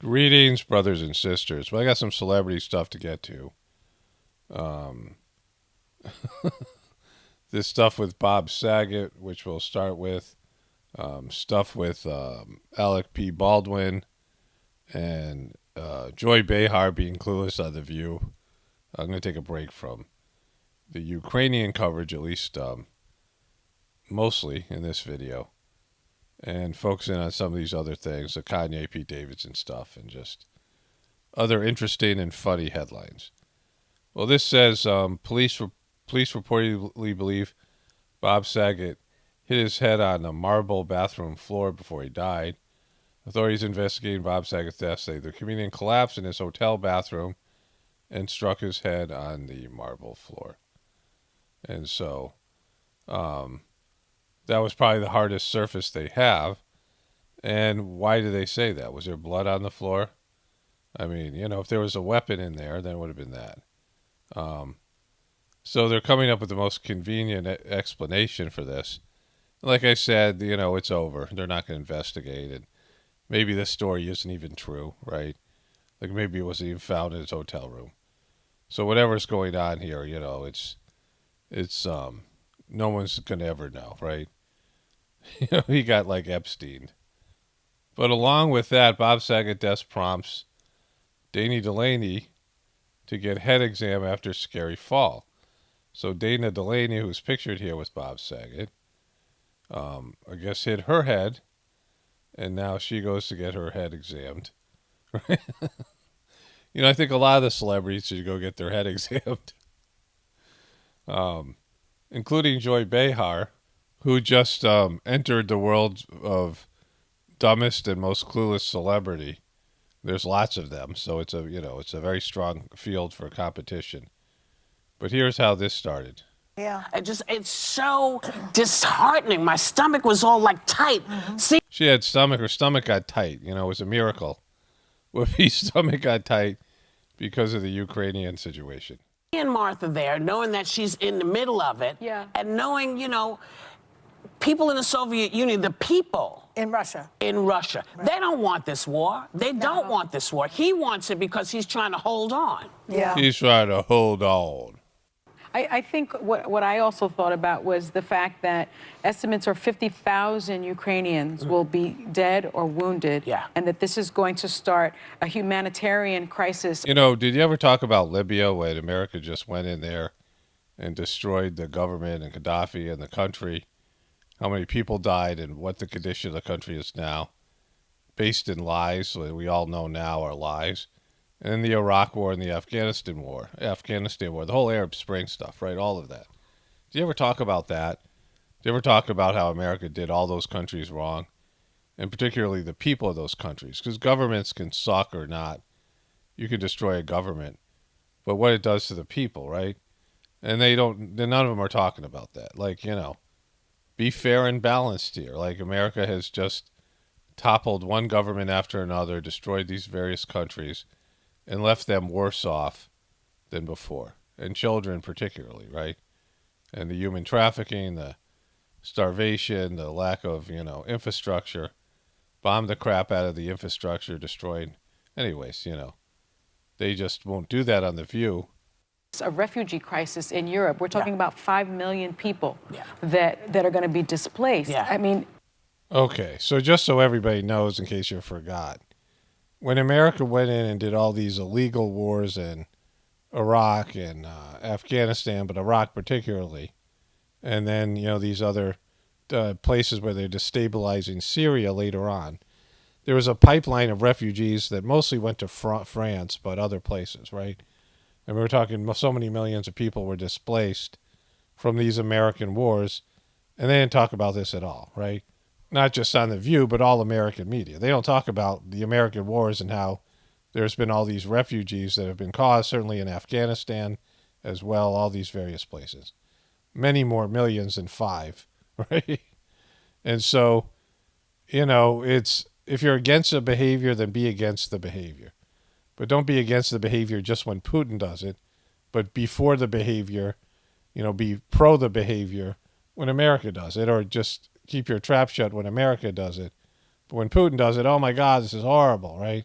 Greetings, brothers and sisters. Well, I got some celebrity stuff to get to. This stuff with Bob Saget, which we'll start with. Stuff with Alec P. Baldwin and Joy Behar being clueless on The View. I'm going to take a break from the Ukrainian coverage, at least mostly in this video, and focusing on some of these other things, the Kanye, Pete Davidson stuff, and just other interesting and funny headlines. Well, this says police reportedly believe Bob Saget hit his head on a marble bathroom floor before he died. Authorities investigating Bob Saget's death say the comedian collapsed in his hotel bathroom and struck his head on the marble floor. And so that was probably the hardest surface they have. And why do they say that? Was there blood on the floor? I mean, if there was a weapon in there, then it would have been that. So they're coming up with the most convenient explanation for this. Like I said, it's over. They're not going to investigate it. Maybe this story isn't even true, right? Like maybe it wasn't even found in his hotel room. So whatever's going on here, it's no one's going to ever know, right? He got like Epstein. But along with that, Bob Saget death prompts Dana Delaney to get head exam after scary fall. So Dana Delaney, who's pictured here with Bob Saget, I guess hit her head, and now she goes to get her head examined. Right? I think a lot of the celebrities should go get their head examined, including Joy Behar, who just entered the world of dumbest and most clueless celebrity. There's lots of them, so it's a very strong field for competition. But here's how this started. Yeah. It's so disheartening. My stomach was all like tight. Mm-hmm. See, her stomach got tight. It was a miracle. Whoopi's stomach got tight because of the Ukrainian situation. And Martha there, knowing that she's in the middle of it. Yeah. And knowing, people in the Soviet Union, the people. In Russia. Right. They don't want this war. They don't want this war. He wants it because he's trying to hold on. Yeah. He's trying to hold on. I think what I also thought about was the fact that estimates are 50,000 Ukrainians will be dead or wounded, and that this is going to start a humanitarian crisis. Did you ever talk about Libya when America just went in there and destroyed the government and Gaddafi and the country? How many people died and what the condition of the country is now, based in lies that we all know now are lies. And the Iraq War and the Afghanistan War, the whole Arab Spring stuff, right? All of that. Do you ever talk about that? Do you ever talk about how America did all those countries wrong? And particularly the people of those countries? Because governments can suck or not. You can destroy a government. But what it does to the people, right? And none of them are talking about that. Like, be fair and balanced here. Like America has just toppled one government after another, destroyed these various countries, and left them worse off than before, and children particularly, right? And the human trafficking, the starvation, the lack of, infrastructure, bombed the crap out of the infrastructure, destroyed. Anyways, they just won't do that on The View. It's a refugee crisis in Europe. We're talking about 5 million people that are going to be displaced. Yeah. I mean... Okay, so just so everybody knows, in case you forgot, when America went in and did all these illegal wars in Iraq and Afghanistan, but Iraq particularly, and then, these other places where they're destabilizing Syria later on, there was a pipeline of refugees that mostly went to France, but other places, right? And we were talking so many millions of people were displaced from these American wars, and they didn't talk about this at all, right? Not just on The View, but all American media. They don't talk about the American wars and how there's been all these refugees that have been caused, certainly in Afghanistan as well, all these various places. Many more millions than 5, right? And so, it's if you're against a behavior, then be against the behavior. But don't be against the behavior just when Putin does it, but before the behavior, be pro the behavior when America does it, or just keep your trap shut when America does it. But when Putin does it, oh my God, this is horrible, right?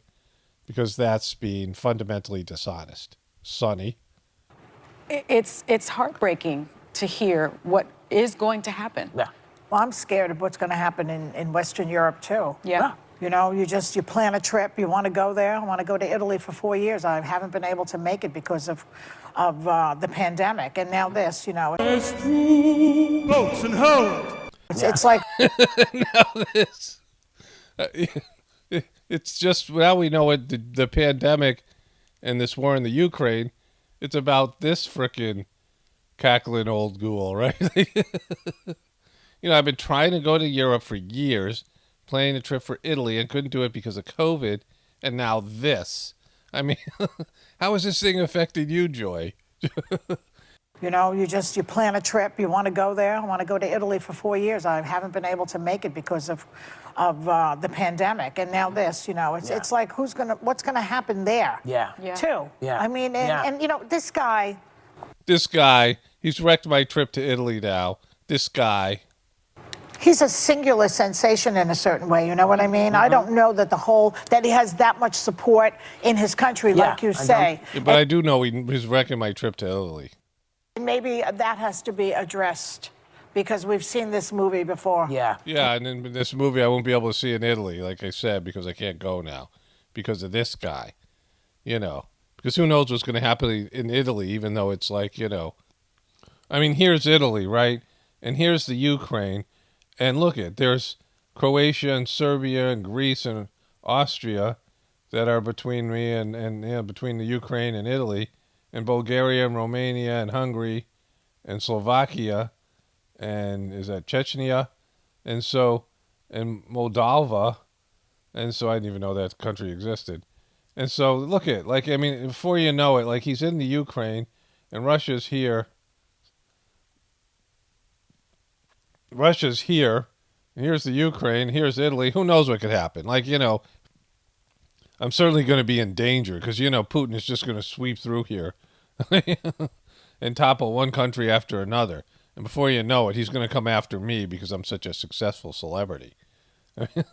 because that's being fundamentally dishonest. Sonny. It's heartbreaking to hear what is going to happen. Yeah. Well, I'm scared of what's going to happen in Western Europe, too. Yeah. You know, you plan a trip, you want to go there. I want to go to Italy for 4 years. I haven't been able to make it because of the pandemic. And now this, you know. There's two boats in hold. It's like... Now this. It's just, now we know what the pandemic and this war in the Ukraine, it's about this frickin' cackling old ghoul, right? You know, I've been trying to go to Europe for years, planning a trip for Italy, and couldn't do it because of COVID, and now this. I mean, how is this thing affecting you, Joy? You know, you plan a trip, you want to go there. I want to go to Italy for 4 years. I haven't been able to make it because of the pandemic. And now this, you know, it's like, what's going to happen there? Yeah. Too. Yeah. I mean, and, you know, this guy, he's wrecked my trip to Italy now. This guy. he's a singular sensation in a certain way, you know what I mean? I don't know that that he has that much support in his country, like you say. But I do know he's wrecking my trip to Italy. Maybe that has to be addressed because we've seen this movie before. Yeah. Yeah, and in this movie I won't be able to see in Italy, like I said, because I can't go now because of this guy, you know. Because who knows what's going to happen in Italy, even though it's like, you know. I mean, here's Italy, right? And here's the Ukraine. And look there's Croatia and Serbia and Greece and Austria that are between me and you know, between the Ukraine and Italy, and Bulgaria and Romania and Hungary and Slovakia and is that Chechnya, and Moldova, and so I didn't even know that country existed. And so look I mean, before you know it, like he's in the Ukraine and Russia's here. Russia's here, and here's the Ukraine, here's Italy. Who knows what could happen? Like, you know, I'm certainly going to be in danger because, you know, Putin is just going to sweep through here and topple one country after another. And before you know it, he's going to come after me because I'm such a successful celebrity. I mean,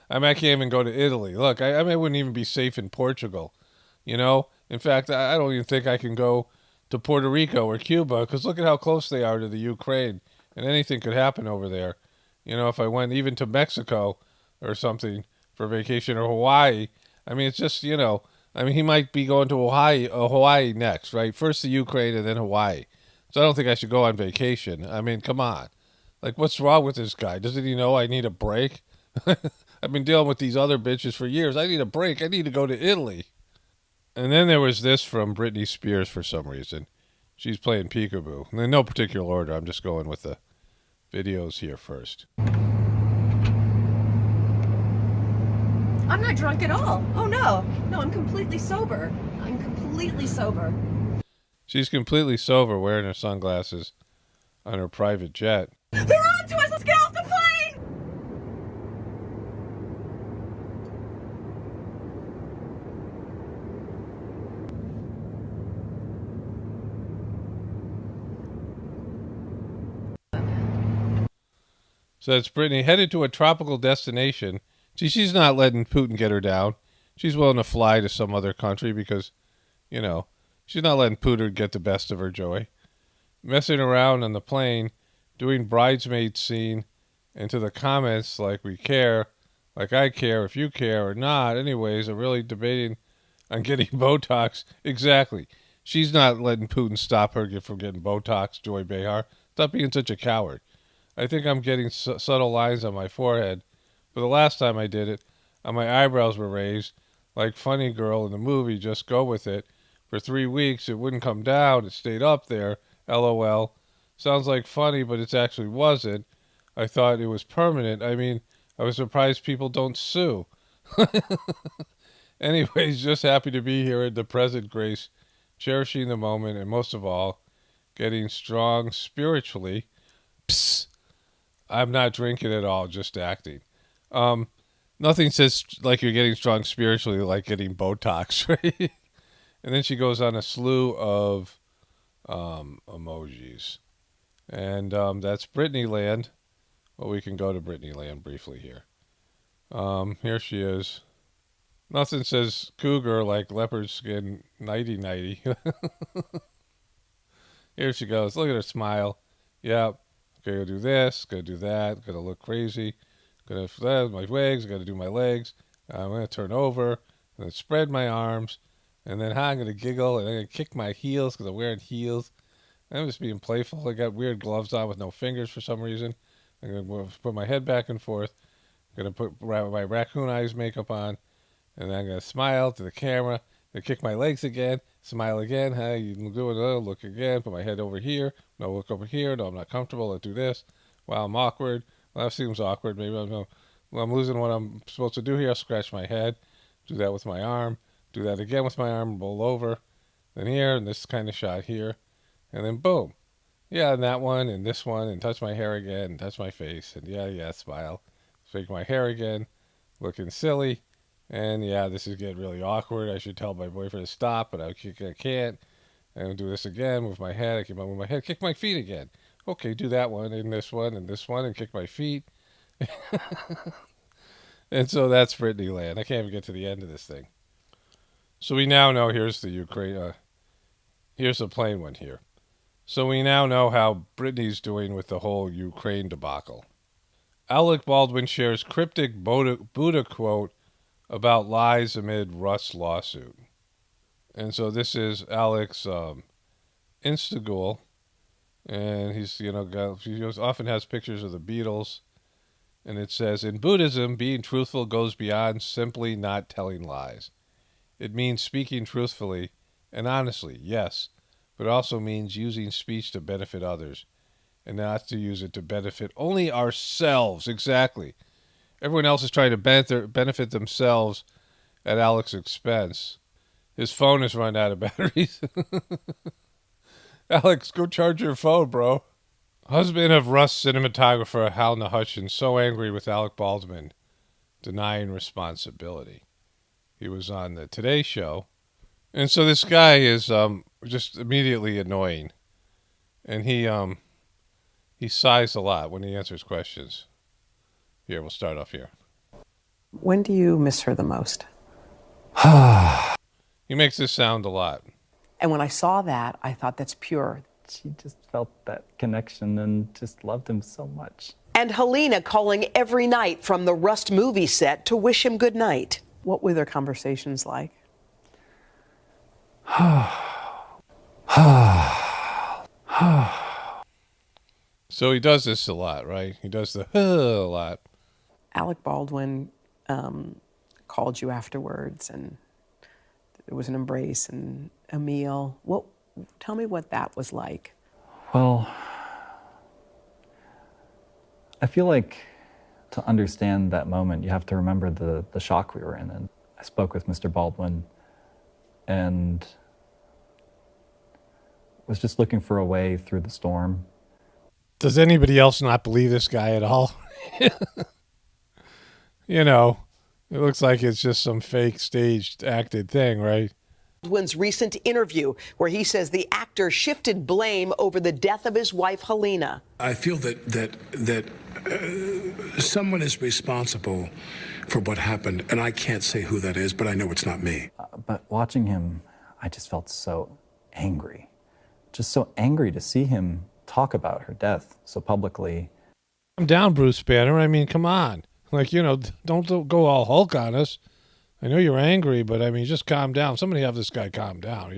I can't even go to Italy. Look, I wouldn't even be safe in Portugal, you know? In fact, I don't even think I can go to Puerto Rico or Cuba because look at how close they are to the Ukraine. And anything could happen over there. You know, if I went even to Mexico or something for vacation or Hawaii, I mean, it's just, you know, I mean, he might be going to Hawaii next, right? First the Ukraine and then Hawaii. So I don't think I should go on vacation. I mean, come on. Like, what's wrong with this guy? Doesn't he know I need a break? I've been dealing with these other bitches for years. I need a break. I need to go to Italy. And then there was this from Britney Spears for some reason. She's playing peekaboo. In no particular order. I'm just going with the videos here first. I'm not drunk at all. Oh, no. No, I'm completely sober. I'm completely sober. She's completely sober, wearing her sunglasses on her private jet. They're on to us! Let's get off the plane! So that's Britney headed to a tropical destination. See, she's not letting Putin get her down. She's willing to fly to some other country because, you know, she's not letting Putin get the best of her joy. Messing around on the plane, doing bridesmaid scene, and to the comments like we care, like I care, if you care or not. Anyways, are really debating on getting Botox. Exactly. She's not letting Putin stop her from getting Botox, Joy Behar. Stop being such a coward. I think I'm getting subtle lines on my forehead. But the last time I did it, my eyebrows were raised. Like Funny Girl in the movie, Just Go With It. For 3 weeks, it wouldn't come down. It stayed up there. LOL. Sounds like funny, but it actually wasn't. I thought it was permanent. I mean, I was surprised people don't sue. Anyways, just happy to be here at the present, Grace. Cherishing the moment, and most of all, getting strong spiritually. Psst. I'm not drinking at all, just acting. Nothing says like you're getting strong spiritually like getting Botox, right? And then she goes on a slew of emojis. And that's Britney Land. Well, we can go to Britney Land briefly here. Here she is. Nothing says cougar like leopard skin nighty nighty. Here she goes. Look at her smile. Yep. Gonna do this. Gonna do that. Gonna look crazy. Gonna my legs. Gonna do my legs. I'm gonna turn over. I'm gonna spread my arms. And then I'm gonna giggle and I'm gonna kick my heels because I'm wearing heels. I'm just being playful. I got weird gloves on with no fingers for some reason. I'm gonna put my head back and forth. I'm gonna put my raccoon eyes makeup on. And then I'm going to smile to the camera. I kick my legs again. Smile again. Hey, you doing it? Look again. Put my head over here. No, look over here. No, I'm not comfortable. Let's do this. Wow, I'm awkward. Well, that seems awkward. Maybe I'm losing what I'm supposed to do here. I'll scratch my head. Do that with my arm. Do that again with my arm. Roll over. Then here, and this kind of shot here. And then boom. Yeah, and that one, and this one, and touch my hair again, and touch my face. And yeah, smile. Shake my hair again. Looking silly. And yeah, this is getting really awkward. I should tell my boyfriend to stop, but I can't. And do this again. Move my head. I keep on moving my head. Kick my feet again. Okay, do that one, and this one, and kick my feet. And so that's Britney land. I can't even get to the end of this thing. So we now know, here's the Ukraine. Here's the plain one here. So we now know how Britney's doing with the whole Ukraine debacle. Alec Baldwin shares cryptic Buddha quote about lies amid Russ lawsuit. And so this is Alec's Instagram, and he's he often has pictures of the Beatles, and it says, in Buddhism, being truthful goes beyond simply not telling lies. It means speaking truthfully and honestly, yes, but it also means using speech to benefit others and not to use it to benefit only ourselves. Exactly. Everyone else is trying to benefit themselves at Alec's expense. His phone has run out of batteries. Alex, go charge your phone, bro. Husband of Russ cinematographer Hal Hutchins so angry with Alec Baldwin denying responsibility. He was on the Today Show. And so this guy is just immediately annoying. And he sighs a lot when he answers questions. Here, we'll start off here. When do you miss her the most? He makes this sound a lot. And when I saw that, I thought that's pure. She just felt that connection and just loved him so much. And Helena calling every night from the Rust movie set to wish him good night. What were their conversations like? So he does this a lot, right? He does the a lot. Alec Baldwin called you afterwards, and there was an embrace and a meal. Tell me what that was like. Well, I feel like to understand that moment, you have to remember the shock we were in. And I spoke with Mr. Baldwin and was just looking for a way through the storm. Does anybody else not believe this guy at all? It looks like it's just some fake staged acted thing, right? Baldwin's recent interview where he says the actor shifted blame over the death of his wife, Helena. I feel that someone is responsible for what happened, and I can't say who that is, but I know it's not me. But watching him, I just felt so angry. Just so angry to see him talk about her death so publicly. Calm down, Bruce Banner. I mean, come on. Don't go all Hulk on us. I know you're angry, but I mean, just calm down. Somebody have this guy calm down.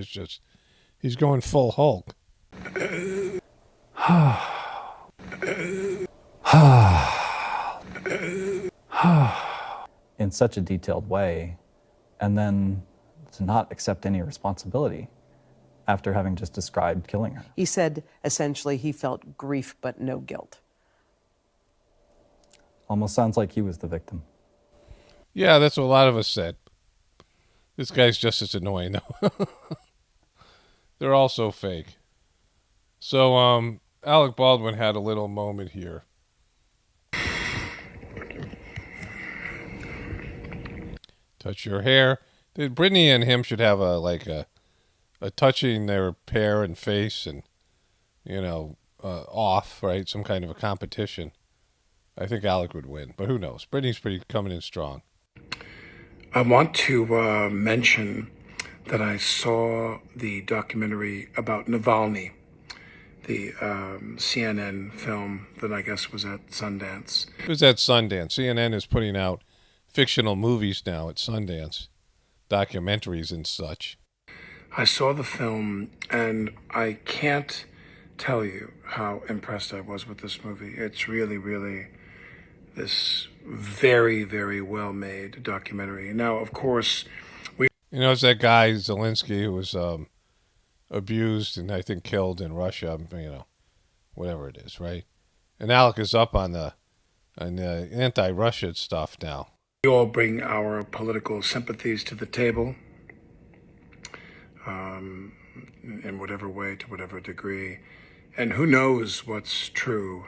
He's going full Hulk. In such a detailed way, and then to not accept any responsibility after having just described killing her. He said, essentially, he felt grief but no guilt. Almost sounds like he was the victim. Yeah, that's what a lot of us said. This guy's just as annoying, though. They're all so fake. So, Alec Baldwin had a little moment here. Touch your hair. Britney and him should have a touching their hair and face and, off, right? Some kind of a competition. I think Alec would win, but who knows? Britney's pretty coming in strong. I want to mention that I saw the documentary about Navalny, the CNN film that I guess was at Sundance. It was at Sundance. CNN is putting out fictional movies now at Sundance, documentaries and such. I saw the film, and I can't tell you how impressed I was with this movie. It's really, really this very, very well-made documentary. Now, of course, it's that guy Zelensky who was abused and I think killed in Russia. Whatever it is, right? And Alec is up on the anti-Russia stuff now. We all bring our political sympathies to the table, in whatever way, to whatever degree. And who knows what's true?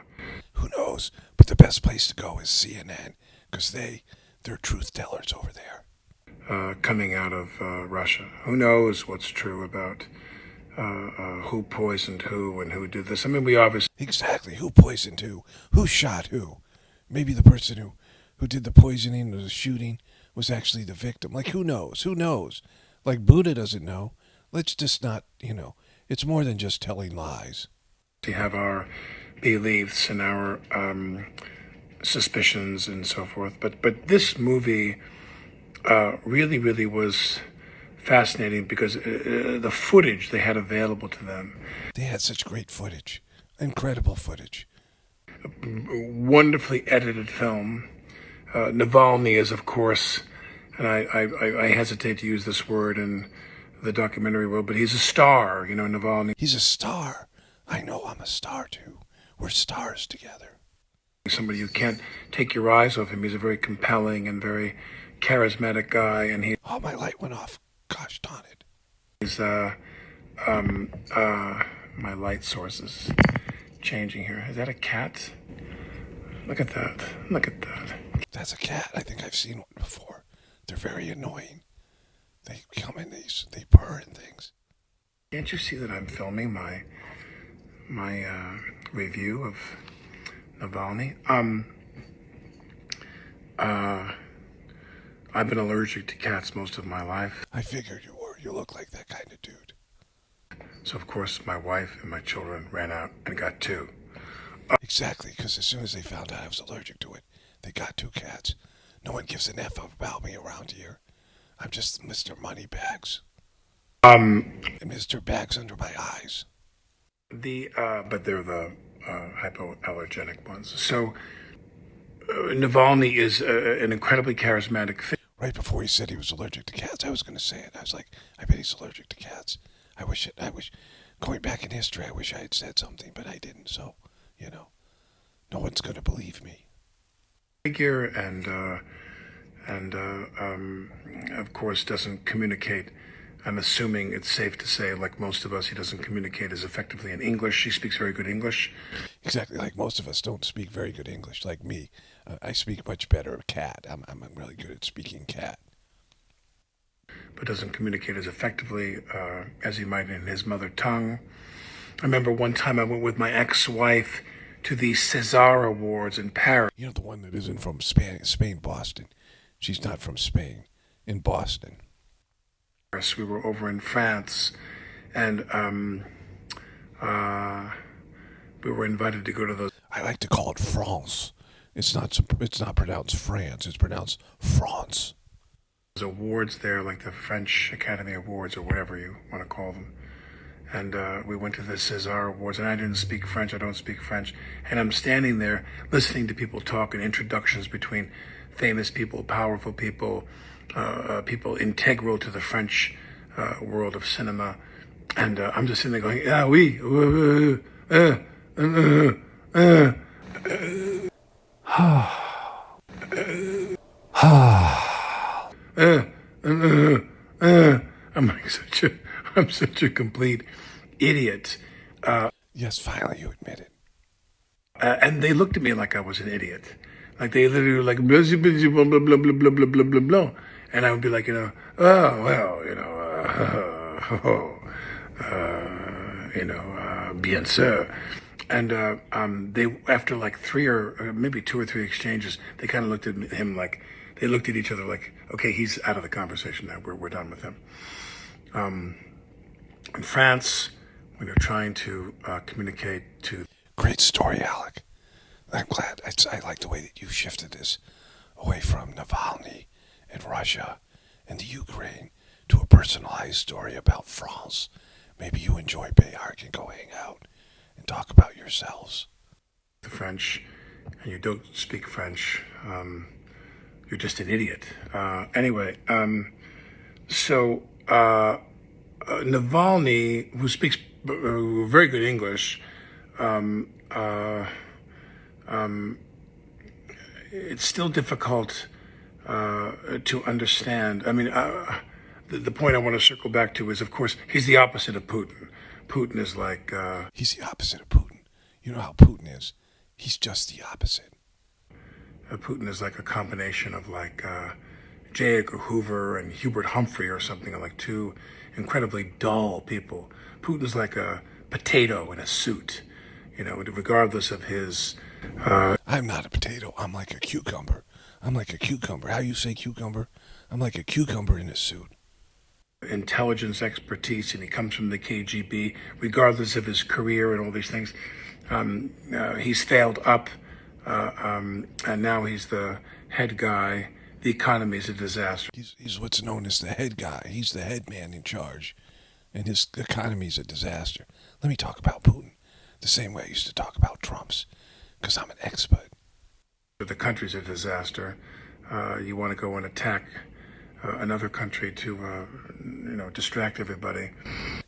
Who knows? But the best place to go is CNN, because they're truth tellers over there. Coming out of Russia. Who knows what's true about who poisoned who and who did this? I mean, we obviously... Exactly. Who poisoned who? Who shot who? Maybe the person who did the poisoning or the shooting was actually the victim. Like, who knows? Who knows? Like, Buddha doesn't know. Let's just not, it's more than just telling lies. We have our beliefs and our suspicions and so forth. But this movie really, really was fascinating because the footage they had available to them. They had such great footage. Incredible footage. A wonderfully edited film. Navalny is, of course, and I hesitate to use this word in the documentary world, but he's a star, Navalny. He's a star. I know I'm a star, too. We're stars together. Somebody you can't take your eyes off him. He's a very compelling and very charismatic guy, and he... Oh, my light went off. Gosh darn it. He's, my light source is changing here. Is that a cat? Look at that. Look at that. That's a cat. I think I've seen one before. They're very annoying. They come in, they purr and things. Can't you see that I'm filming my review of Navalny? I've been allergic to cats most of my life. I figured you were. You look like that kind of dude. So, of course, my wife and my children ran out and got two. Exactly, because as soon as they found out I was allergic to it, they got two cats. No one gives an F about me around here. I'm just Mr. Moneybags. And Mr. Bags under my eyes. But they're the hypoallergenic ones. So, Navalny is an incredibly charismatic figure. Right before he said he was allergic to cats, I was going to say it. I was like, I bet he's allergic to cats. I wish, going back in history, I wish I had said something, but I didn't. So, no one's going to believe me. Figure and of course doesn't communicate. I'm assuming it's safe to say, like most of us, he doesn't communicate as effectively in English. He speaks very good English. Exactly, like most of us don't speak very good English, like me. I speak much better cat. I'm really good at speaking cat. But doesn't communicate as effectively as he might in his mother tongue. I remember one time I went with my ex-wife to the César Awards in Paris. The one that isn't from Spain, Boston. She's not from Spain, in Boston. We were over in France, and we were invited to go to those. I like to call it France. It's not pronounced France. It's pronounced France. There's awards there, like the French Academy Awards or whatever you want to call them. And we went to the César Awards, and I didn't speak French. I don't speak French. And I'm standing there listening to people talk and introductions between famous people, powerful people, people integral to the French world of cinema. And I'm just sitting there going, ah, oui, I'm such a complete idiot. Yes, finally you admit it. And they looked at me like I was an idiot. Like they literally were like, blah, blah, blah, blah, blah, blah, blah, blah, blah. And I would be like, oh, well, bien sûr. And they, after like three or maybe two or three exchanges, they kind of looked at him like, they looked at each other like, okay, he's out of the conversation now. We're done with him. In France, when they're trying to communicate to... Great story, Alec. I'm glad. I like the way that you shifted this away from Navalny and Russia and the Ukraine to a personalized story about France. Maybe you enjoy Behar and go hang out and talk about yourselves. The French, and you don't speak French, you're just an idiot. Anyway, so Navalny, who speaks very good English, it's still difficult to understand. I mean, the point I want to circle back to is, of course, he's the opposite of Putin. Putin is like... He's the opposite of Putin. You know how Putin is. He's just the opposite. Putin is like a combination of like J. Edgar Hoover and Hubert Humphrey or something, like two incredibly dull people. Putin's like a potato in a suit, you know, regardless of his... I'm not a potato. I'm like a cucumber. I'm like a cucumber. How you say cucumber? I'm like a cucumber in a suit. Intelligence expertise, and he comes from the KGB, regardless of his career and all these things. He's failed up, and now he's the head guy. The economy is a disaster. He's what's known as the head guy. He's the head man in charge, and his economy is a disaster. Let me talk about Putin the same way I used to talk about Trump's, because I'm an expert. The country's a disaster. You want to go and attack another country to, distract everybody.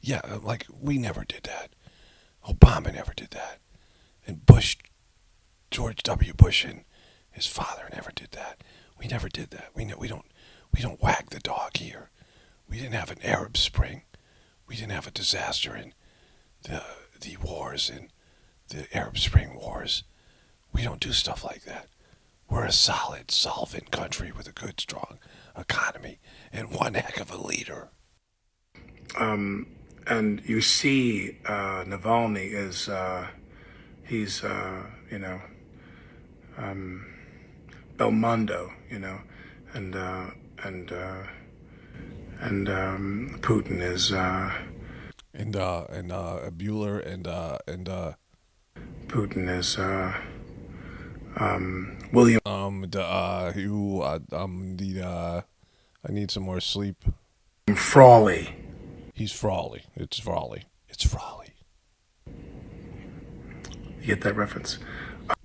Yeah, like we never did that. Obama never did that. And Bush, George W. Bush and his father never did that. We never did that. We don't wag the dog here. We didn't have an Arab Spring. We didn't have a disaster in the wars and the Arab Spring wars. We don't do stuff like that. We're a solid, solvent country with a good, strong economy and one heck of a leader. And you see Navalny is, he's, Belmondo, and Putin is, and Bueller and Putin is, William. I need some more sleep. Frawley. He's Frawley. It's Frawley. It's Frawley. You get that reference?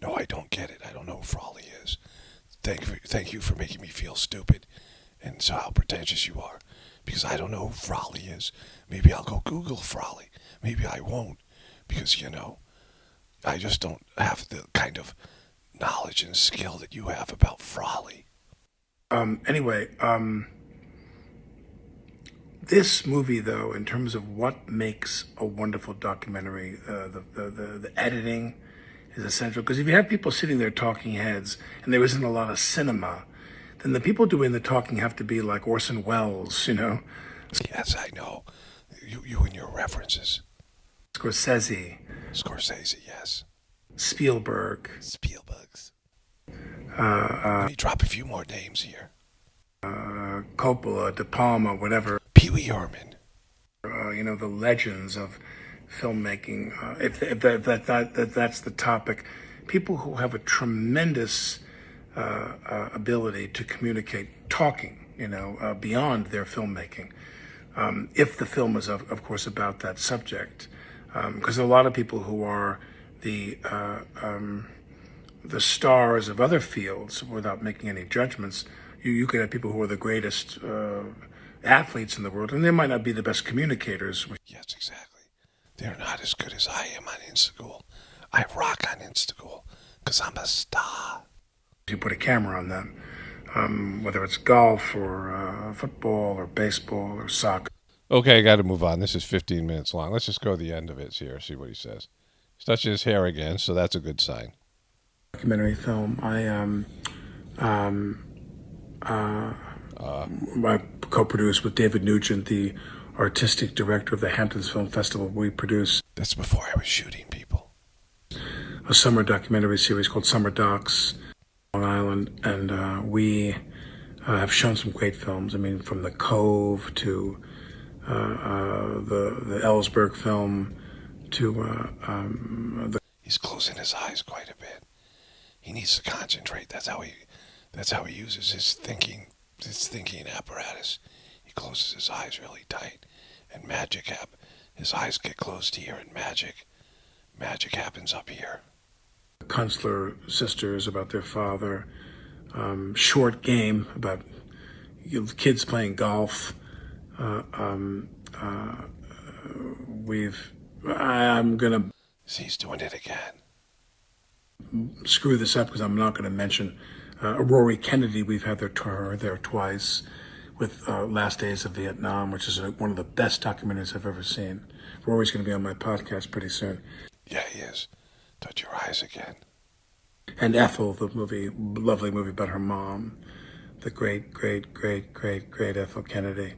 No, I don't get it. I don't know who Frawley is. Thank you for making me feel stupid and so how pretentious you are. Because I don't know who Frawley is. Maybe I'll go Google Frawley. Maybe I won't. Because, I just don't have the kind of knowledge and skill that you have about Frawley. Anyway, this movie, though, in terms of what makes a wonderful documentary, the editing is essential. Because if you have people sitting there talking heads and there isn't a lot of cinema, then the people doing the talking have to be like Orson Welles, Yes, I know. You and your references. Scorsese, yes. Spielberg's. Let me drop a few more names here. Coppola, De Palma, whatever. Pee Wee Herman. The legends of filmmaking. If that's the topic, people who have a tremendous ability to communicate, talking, beyond their filmmaking. If the film is, of course, about that subject, because there are a lot of people who are the stars of other fields, without making any judgments. You could have people who are the greatest athletes in the world, and they might not be the best communicators. Yes, exactly. They're not as good as I am on Instagram. I rock on Instagram because I'm a star. You put a camera on them, whether it's golf or football or baseball or soccer. Okay, I got to move on. This is 15 minutes long. Let's just go to the end of it here, see what he says. He's touching his hair again, so that's a good sign. Documentary film. I co-produced with David Nugent, the artistic director of the Hamptons Film Festival. We produced... That's before I was shooting people. A summer documentary series called Summer Docs on Long Island, and we have shown some great films. I mean, from The Cove to the Ellsberg film to He's closing his eyes quite a bit. He needs to concentrate. That's how he uses his thinking apparatus. He closes his eyes really tight, and his eyes get closed here, and magic happens up here. Kunstler sisters about their father. Short Game about kids playing golf. I'm gonna. He's doing it again. Screw this up because I'm not going to mention Rory Kennedy. We've had her there twice with Last Days of Vietnam, which is one of the best documentaries I've ever seen. Rory's going to be on my podcast pretty soon. Yeah, he is. Touch your eyes again. And Ethel, the lovely movie about her mom, the great Ethel Kennedy.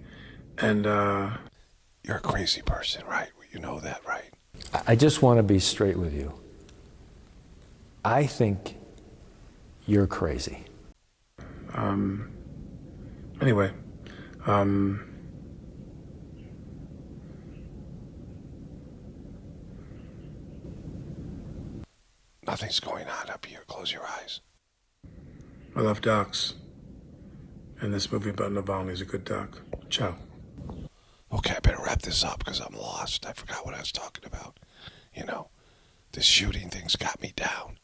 And you're a crazy person, right? You know that, right? I just want to be straight with you. I think you're crazy. Anyway, nothing's going on up here. Close your eyes. I love docs. And this movie about Navalny is a good doc. Ciao. Okay, I better wrap this up because I'm lost. I forgot what I was talking about. You know, this shooting thing's got me down.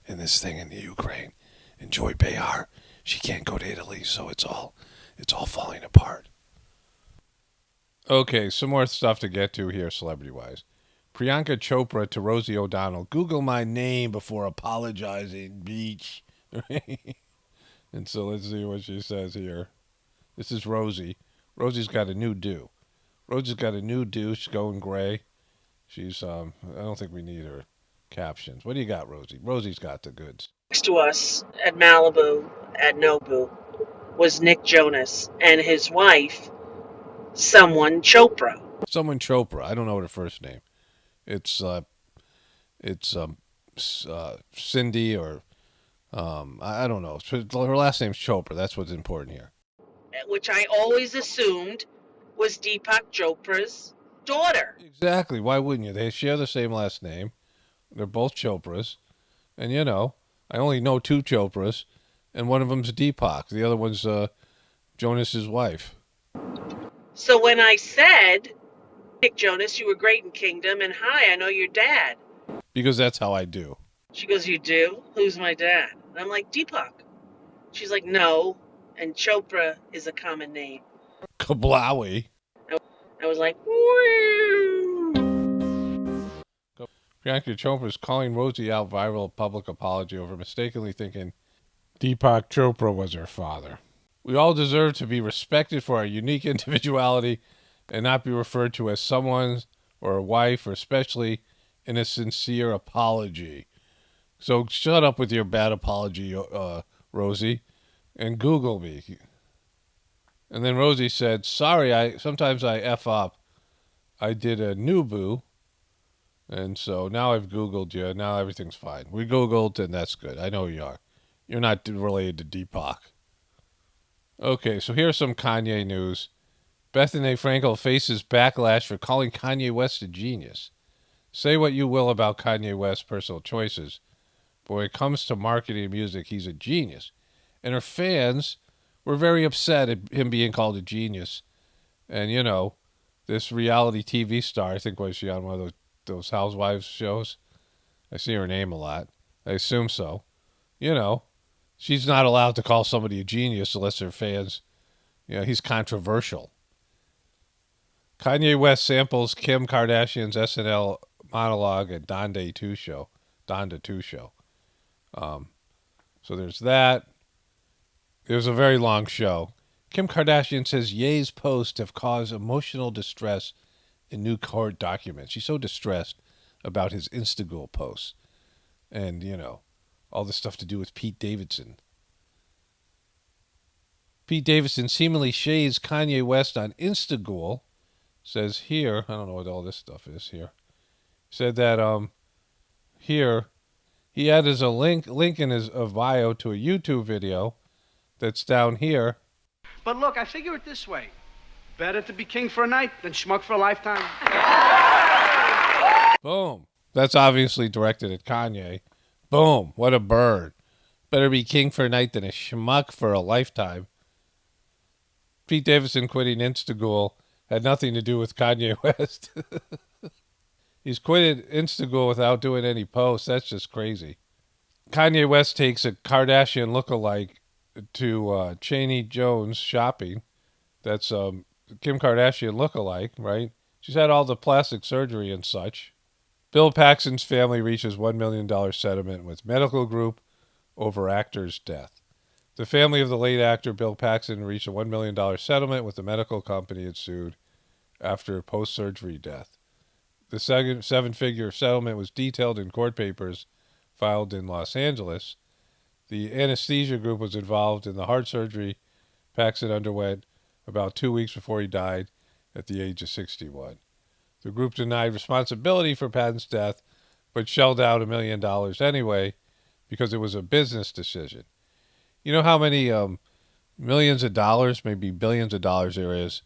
And this thing in the Ukraine. And Joy Behar, she can't go to Italy, so it's all falling apart. Okay, some more stuff to get to here, celebrity-wise. Priyanka Chopra to Rosie O'Donnell. Google my name before apologizing, beach. And so let's see what she says here. This is Rosie. Rosie's got a new do. Rosie's got a new do. She's going gray. She's, I don't think we need her captions. What do you got, Rosie? Rosie's got the goods. Next to us at Malibu, at Nobu, was Nick Jonas and his wife, someone Chopra. Someone Chopra. I don't know her first name. It's Cindy or I don't know. Her last name's Chopra. That's what's important here. Which I always assumed was Deepak Chopra's daughter. Exactly. Why wouldn't you? They share the same last name. They're both Chopras. And, you know, I only know two Chopras, and one of them's Deepak. The other one's Jonas's wife. So when I said, Nick Jonas, you were great in Kingdom, and hi, I know your dad. Because that's how I do. She goes, you do? Who's my dad? And I'm like, Deepak. She's like, no, and Chopra is a common name. Kablawi. I was like, woo! Priyanka Chopra is calling Rosie out viral public apology over mistakenly thinking Deepak Chopra was her father. We all deserve to be respected for our unique individuality and not be referred to as someone's or a wife, or especially in a sincere apology. So shut up with your bad apology, Rosie, and Google me. And then Rosie said, sorry, sometimes I F up. I did a new boo. And so now I've Googled you. Now everything's fine. We Googled, and that's good. I know you are. You're not related to Deepak. Okay, so here's some Kanye news. Bethany Frankel faces backlash for calling Kanye West a genius. Say what you will about Kanye West's personal choices, but when it comes to marketing music, he's a genius. And her fans were very upset at him being called a genius. And, you know, this reality TV star, I think was she on one of those Housewives shows? I see her name a lot. I assume so. You know, she's not allowed to call somebody a genius unless her fans, you know, he's controversial. Kanye West samples Kim Kardashian's SNL monologue at Donda 2 show. So there's that. It was a very long show. Kim Kardashian says Ye's posts have caused emotional distress in new court documents. She's so distressed about his Instagram posts and, you know, all the stuff to do with Pete Davidson. Pete Davidson seemingly shades Kanye West on Instagram. Says here, I don't know what all this stuff is here. Said that here he added a link in his bio to a YouTube video that's down here. But look, I figure it this way. Better to be king for a night than schmuck for a lifetime. Boom. That's obviously directed at Kanye. Boom. What a bird. Better be king for a night than a schmuck for a lifetime. Pete Davidson quitting Instagul had nothing to do with Kanye West. He's quitted Instagul without doing any posts. That's just crazy. Kanye West takes a Kardashian lookalike to Cheney Jones shopping. That's Kim Kardashian lookalike, right? She's had all the plastic surgery and such. Bill Paxton's family reaches $1 million settlement with medical group over actor's death. The family of the late actor Bill Paxton reached a $1 million settlement with the medical company it sued after post-surgery death. The seven-figure settlement was detailed in court papers filed in Los Angeles. The anesthesia group was involved in the heart surgery Paxton underwent about 2 weeks before he died at the age of 61. The group denied responsibility for Patton's death, but shelled out $1 million anyway because it was a business decision. You know how many millions of dollars, maybe billions of dollars there is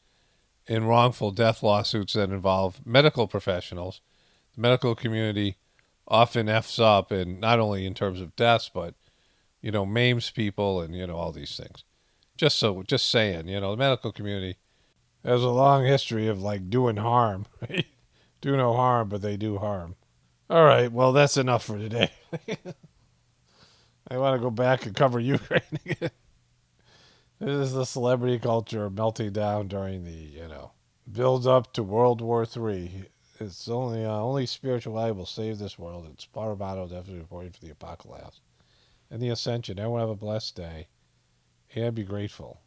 in wrongful death lawsuits that involve medical professionals? The medical community often F's up, and not only in terms of deaths, but, maims people and, all these things. Just saying, the medical community has a long history of doing harm. Do no harm, but they do harm. All right, well, that's enough for today. I want to go back and cover Ukraine again. This is the celebrity culture melting down during the, build up to World War III. It's only spirituality will save this world. It's Parvado definitely reporting for the Apocalaughsnow and the Ascension. Everyone have a blessed day and be grateful.